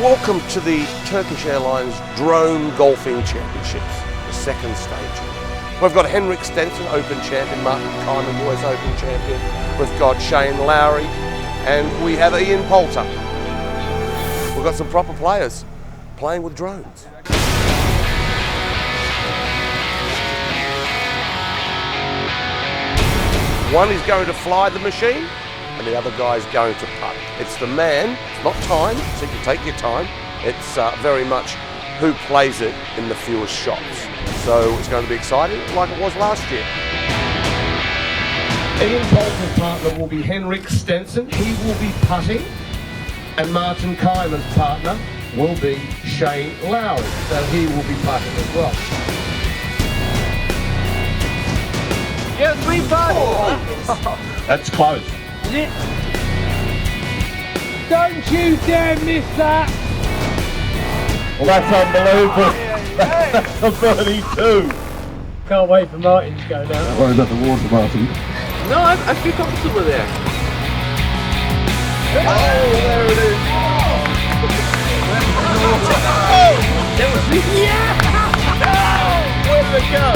Welcome to the Turkish Airlines Drone Golfing Championships, the second stage. We've got Henrik Stenson, Open Champion, Martin Kaymer, US Open Champion. We've got Lowry, and we have Ian Poulter. We've got some proper players playing with drones. One is going to fly the machine, and the other guy is going to putt. It's the man, it's not time, so you can take your time. It's very much who plays it in the fewest shots. So it's going to be exciting, like it was last year. Ian Poulter's partner will be Henrik Stenson. He will be putting, and Martin Kaymer's partner will be Lowry. So he will be putting as well. Yeah, 3 putts. That's close. Is it? Don't you dare miss that! Well, that's unbelievable. That's a 32. Can't wait for Martin to go now. Don't worry about the water, Martin. No, I feel comfortable there. Oh, there it is. There was the... Yeah! Where did it go?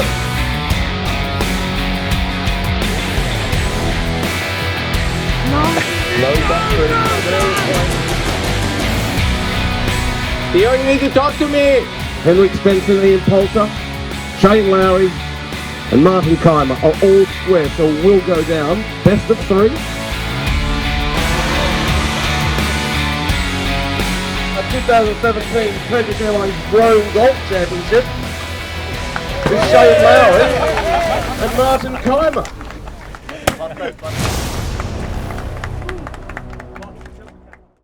Low battery. Theo, you need to talk to me! Henrik Stenson, Ian Poulter, Lowry and Martin Kaymer are all square, so we'll go down. Best of 3. A 2017 Turkish Airlines Drone Golf Championship with Lowry and Martin Kaymer.